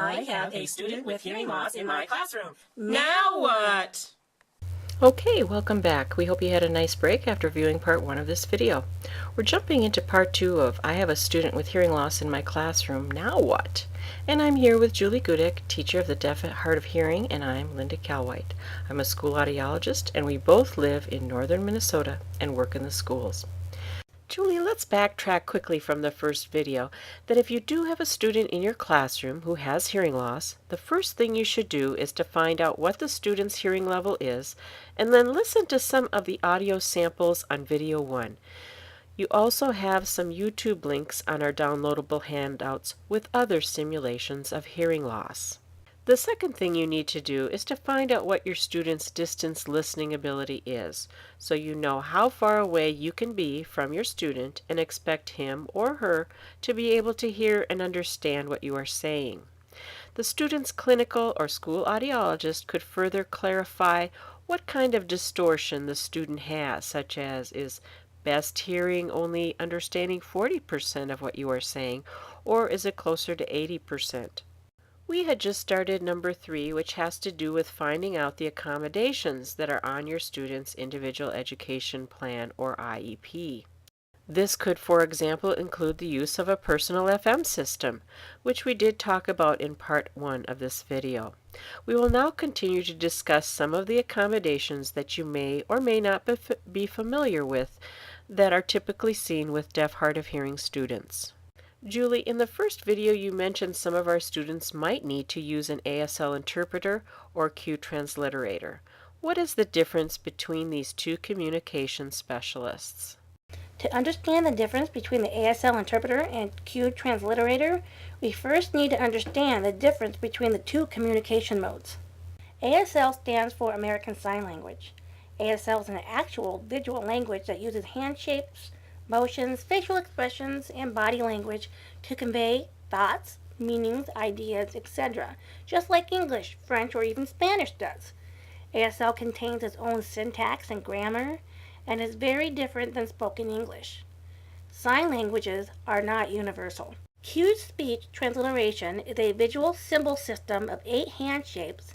I have a student with hearing loss in my classroom. Now what? Okay, welcome back. We hope you had a nice break after viewing part 1 of this video. We're jumping into part 2 of I have a student with hearing loss in my classroom. Now what? And I'm here with Julie Gudick, teacher of the deaf and hard of hearing, and I'm Linda Calwhite. I'm a school audiologist, and we both live in northern Minnesota and work in the schools. Julie, let's backtrack quickly from the first video that if you do have a student in your classroom who has hearing loss, the first thing you should do is to find out what the student's hearing level is and then listen to some of the audio samples on video 1. You also have some YouTube links on our downloadable handouts with other simulations of hearing loss. The second thing you need to do is to find out what your student's distance listening ability is, so you know how far away you can be from your student and expect him or her to be able to hear and understand what you are saying. The student's clinical or school audiologist could further clarify what kind of distortion the student has, such as is best hearing only understanding 40% of what you are saying, or is it closer to 80%? We had just started number 3, which has to do with finding out the accommodations that are on your student's individual education plan or IEP. This could, for example, include the use of a personal FM system, which we did talk about in part 1 of this video. We will now continue to discuss some of the accommodations that you may or may not be familiar with that are typically seen with deaf hard of hearing students. Julie, in the first video you mentioned some of our students might need to use an ASL interpreter or Q transliterator. What is the difference between these two communication specialists? To understand the difference between the ASL interpreter and Q transliterator, we first need to understand the difference between the two communication modes. ASL stands for American Sign Language. ASL is an actual visual language that uses hand shapes, motions, facial expressions, and body language to convey thoughts, meanings, ideas, etc., just like English, French, or even Spanish does. ASL contains its own syntax and grammar and is very different than spoken English. Sign languages are not universal. Q speech transliteration is a visual symbol system of 8 hand shapes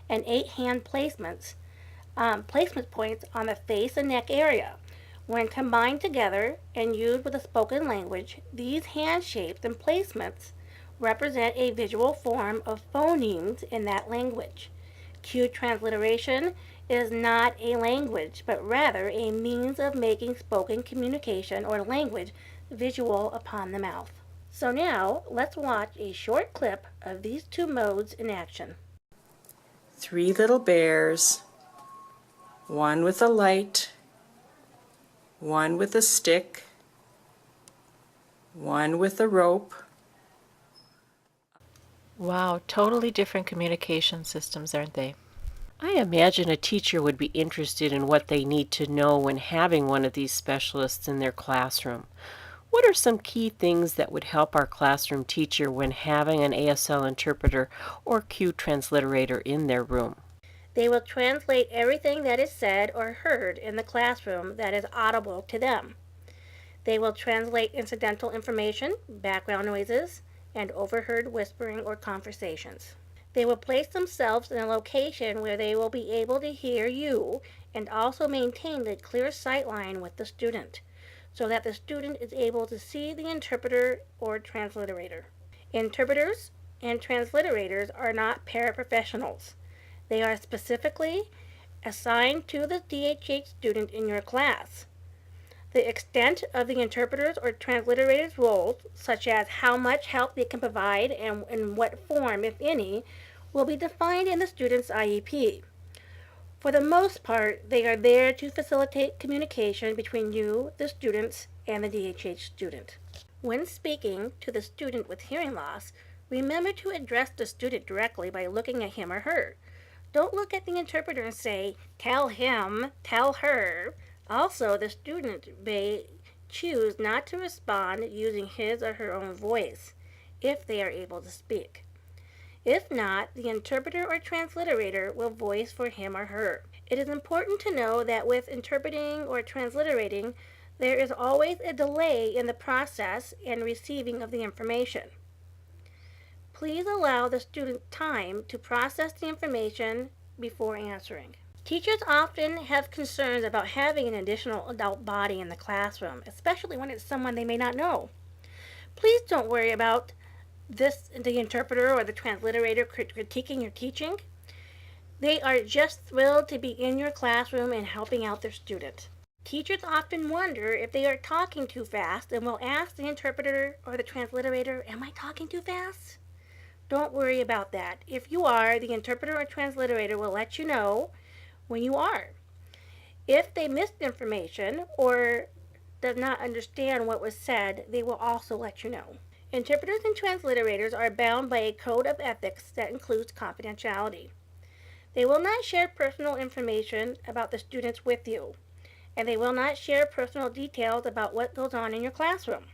and 8 hand placement points on the face and neck area. When combined together and used with a spoken language, these hand shapes and placements represent a visual form of phonemes in that language. Q transliteration is not a language, but rather a means of making spoken communication or language visual upon the mouth. So now, let's watch a short clip of these two modes in action. 3 little bears, one with a light, one with a stick, one with a rope. Wow, totally different communication systems, aren't they? I imagine a teacher would be interested in what they need to know when having one of these specialists in their classroom. What are some key things that would help our classroom teacher when having an ASL interpreter or Q transliterator in their room? They will translate everything that is said or heard in the classroom that is audible to them. They will translate incidental information, background noises, and overheard whispering or conversations. They will place themselves in a location where they will be able to hear you and also maintain the clear sight line with the student, so that the student is able to see the interpreter or transliterator. Interpreters and transliterators are not paraprofessionals. They are specifically assigned to the DHH student in your class. The extent of the interpreter's or transliterator's roles, such as how much help they can provide and in what form, if any, will be defined in the student's IEP. For the most part, they are there to facilitate communication between you, the students, and the DHH student. When speaking to the student with hearing loss, remember to address the student directly by looking at him or her. Don't look at the interpreter and say, "Tell him," "Tell her." Also, the student may choose not to respond using his or her own voice, if they are able to speak. If not, the interpreter or transliterator will voice for him or her. It is important to know that with interpreting or transliterating, there is always a delay in the process and receiving of the information. Please allow the student time to process the information before answering. Teachers often have concerns about having an additional adult body in the classroom, especially when it's someone they may not know. Please don't worry about the interpreter or the transliterator critiquing your teaching. They are just thrilled to be in your classroom and helping out their student. Teachers often wonder if they are talking too fast and will ask the interpreter or the transliterator, "Am I talking too fast?" Don't worry about that. If you are, the interpreter or transliterator will let you know when you are. If they missed information or does not understand what was said, they will also let you know. Interpreters and transliterators are bound by a code of ethics that includes confidentiality. They will not share personal information about the students with you, and they will not share personal details about what goes on in your classroom.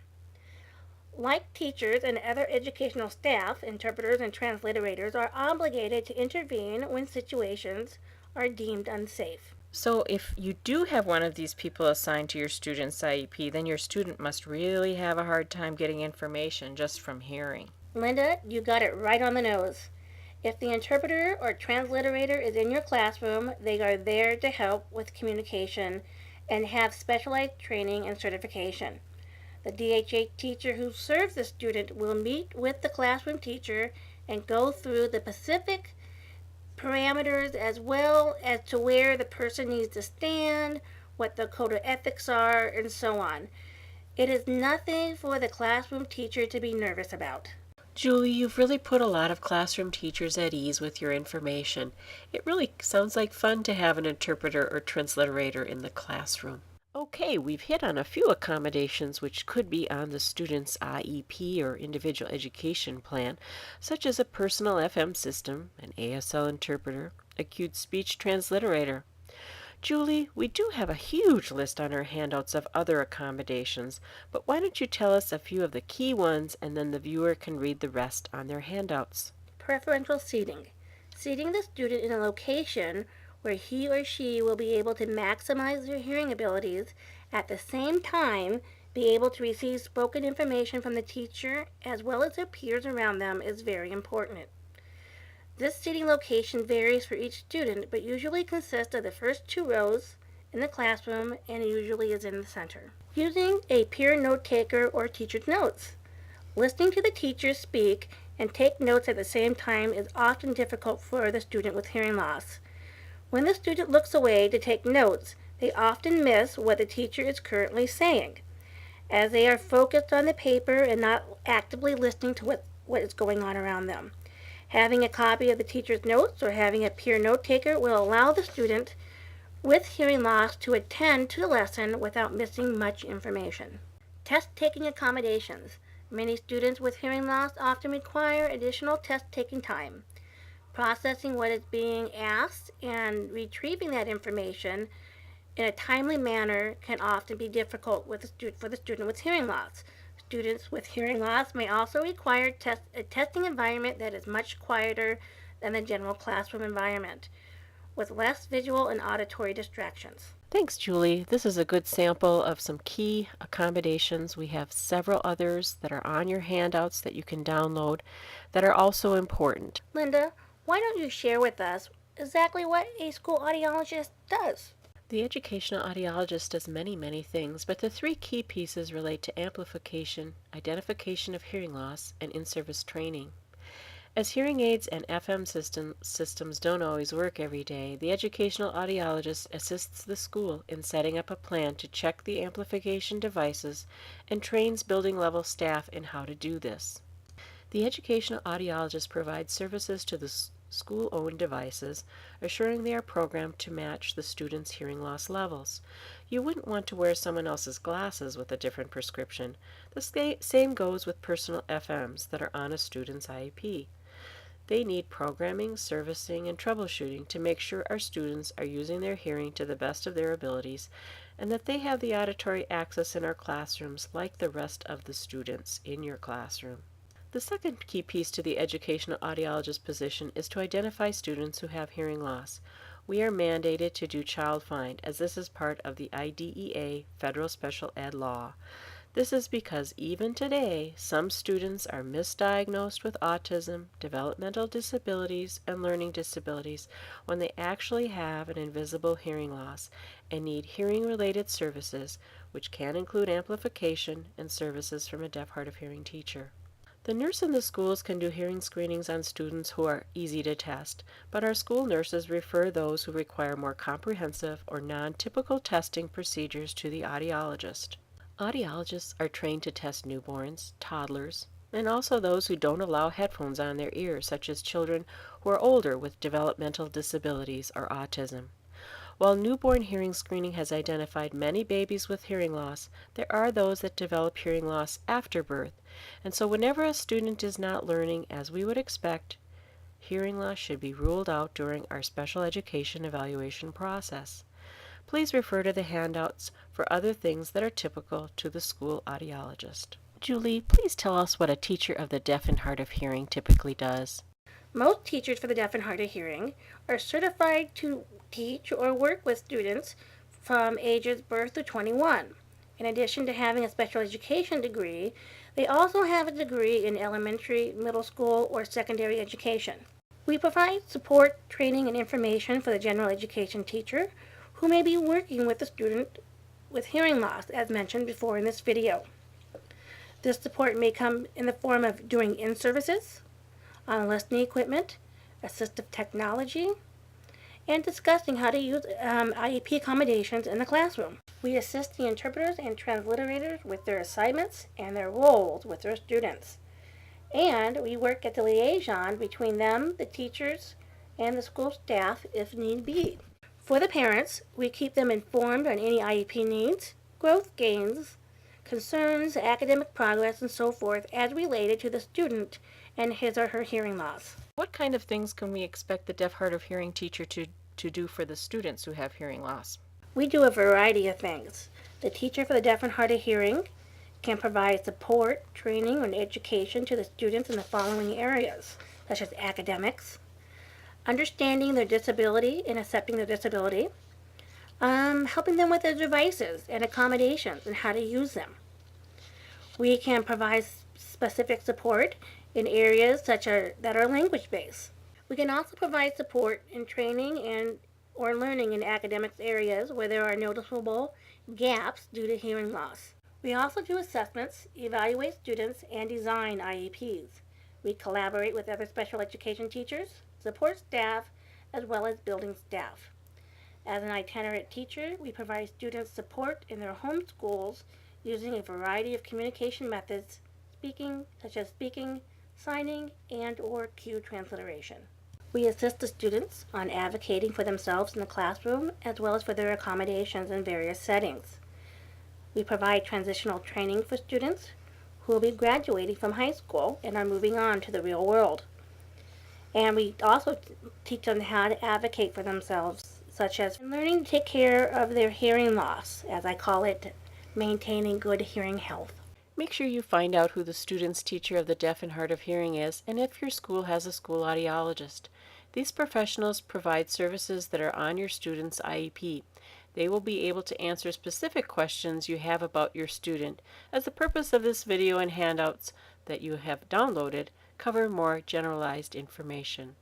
Like teachers and other educational staff, interpreters and transliterators are obligated to intervene when situations are deemed unsafe. So if you do have one of these people assigned to your student's IEP, then your student must really have a hard time getting information just from hearing. Linda, you got it right on the nose. If the interpreter or transliterator is in your classroom, they are there to help with communication and have specialized training and certification. The DHA teacher who serves the student will meet with the classroom teacher and go through the specific parameters as well as to where the person needs to stand, what the code of ethics are, and so on. It is nothing for the classroom teacher to be nervous about. Julie, you've really put a lot of classroom teachers at ease with your information. It really sounds like fun to have an interpreter or transliterator in the classroom. Okay, we've hit on a few accommodations which could be on the student's IEP or individual education plan, such as a personal FM system, an ASL interpreter, a acute speech transliterator. Julie, we do have a huge list on our handouts of other accommodations, but why don't you tell us a few of the key ones and then the viewer can read the rest on their handouts. Preferential seating. Seating the student in a location where he or she will be able to maximize their hearing abilities, at the same time be able to receive spoken information from the teacher as well as their peers around them is very important. This seating location varies for each student, but usually consists of the first 2 rows in the classroom and usually is in the center. Using a peer note taker or teacher's notes. Listening to the teacher speak and take notes at the same time is often difficult for the student with hearing loss. When the student looks away to take notes, they often miss what the teacher is currently saying, as they are focused on the paper and not actively listening to what is going on around them. Having a copy of the teacher's notes or having a peer note taker will allow the student with hearing loss to attend to the lesson without missing much information. Test-taking accommodations. Many students with hearing loss often require additional test-taking time. Processing what is being asked and retrieving that information in a timely manner can often be difficult for the student with hearing loss. Students with hearing loss may also require a testing environment that is much quieter than the general classroom environment, with less visual and auditory distractions. Thanks, Julie. This is a good sample of some key accommodations. We have several others that are on your handouts that you can download that are also important. Linda, why don't you share with us exactly what a school audiologist does? The educational audiologist does many things, but the 3 key pieces relate to amplification, identification of hearing loss, and in-service training. As hearing aids and FM systems don't always work every day, the educational audiologist assists the school in setting up a plan to check the amplification devices and trains building level staff in how to do this. The educational audiologist provides services to the school-owned devices, assuring they are programmed to match the student's hearing loss levels. You wouldn't want to wear someone else's glasses with a different prescription. The same goes with personal FMs that are on a student's IEP. They need programming, servicing, and troubleshooting to make sure our students are using their hearing to the best of their abilities and that they have the auditory access in our classrooms like the rest of the students in your classroom. The second key piece to the educational audiologist position is to identify students who have hearing loss. We are mandated to do child find, as this is part of the IDEA federal special ed law. This is because even today, some students are misdiagnosed with autism, developmental disabilities, and learning disabilities when they actually have an invisible hearing loss and need hearing-related services, which can include amplification and services from a deaf hard of hearing teacher. The nurse in the schools can do hearing screenings on students who are easy to test, but our school nurses refer those who require more comprehensive or non-typical testing procedures to the audiologist. Audiologists are trained to test newborns, toddlers, and also those who don't allow headphones on their ears, such as children who are older with developmental disabilities or autism. While newborn hearing screening has identified many babies with hearing loss, there are those that develop hearing loss after birth, and so whenever a student is not learning as we would expect, hearing loss should be ruled out during our special education evaluation process. Please refer to the handouts for other things that are typical to the school audiologist. Julie, please tell us what a teacher of the deaf and hard of hearing typically does. Most teachers for the deaf and hard of hearing are certified to teach or work with students from ages birth to 21. In addition to having a special education degree, they also have a degree in elementary, middle school, or secondary education. We provide support, training, and information for the general education teacher who may be working with a student with hearing loss, as mentioned before in this video. This support may come in the form of doing in-services, on listening equipment, assistive technology, and discussing how to use IEP accommodations in the classroom. We assist the interpreters and transliterators with their assignments and their roles with their students. And we work at the liaison between them, the teachers, and the school staff if need be. For the parents, we keep them informed on any IEP needs, growth gains, concerns, academic progress, and so forth as related to the student and his or her hearing loss. What kind of things can we expect the deaf hard of hearing teacher to do for the students who have hearing loss? We do a variety of things. The teacher for the deaf and hard of hearing can provide support, training, and education to the students in the following areas, such as academics, understanding their disability and accepting their disability, helping them with their devices and accommodations and how to use them. We can provide specific support in areas that are language-based. We can also provide support in training or learning in academics areas where there are noticeable gaps due to hearing loss. We also do assessments, evaluate students, and design IEPs. We collaborate with other special education teachers, support staff, as well as building staff. As an itinerant teacher, we provide students support in their home schools using a variety of communication methods, such as speaking, signing, and/or cue transliteration. We assist the students on advocating for themselves in the classroom as well as for their accommodations in various settings. We provide transitional training for students who will be graduating from high school and are moving on to the real world. And we also teach them how to advocate for themselves, such as learning to take care of their hearing loss, as I call it, maintaining good hearing health. Make sure you find out who the student's teacher of the deaf and hard of hearing is and if your school has a school audiologist. These professionals provide services that are on your student's IEP. They will be able to answer specific questions you have about your student, as the purpose of this video and handouts that you have downloaded cover more generalized information.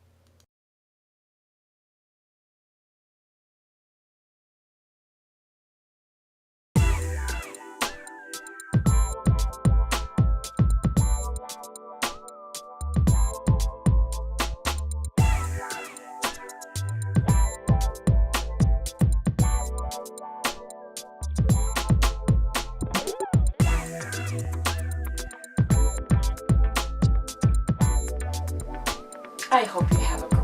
I hope you have a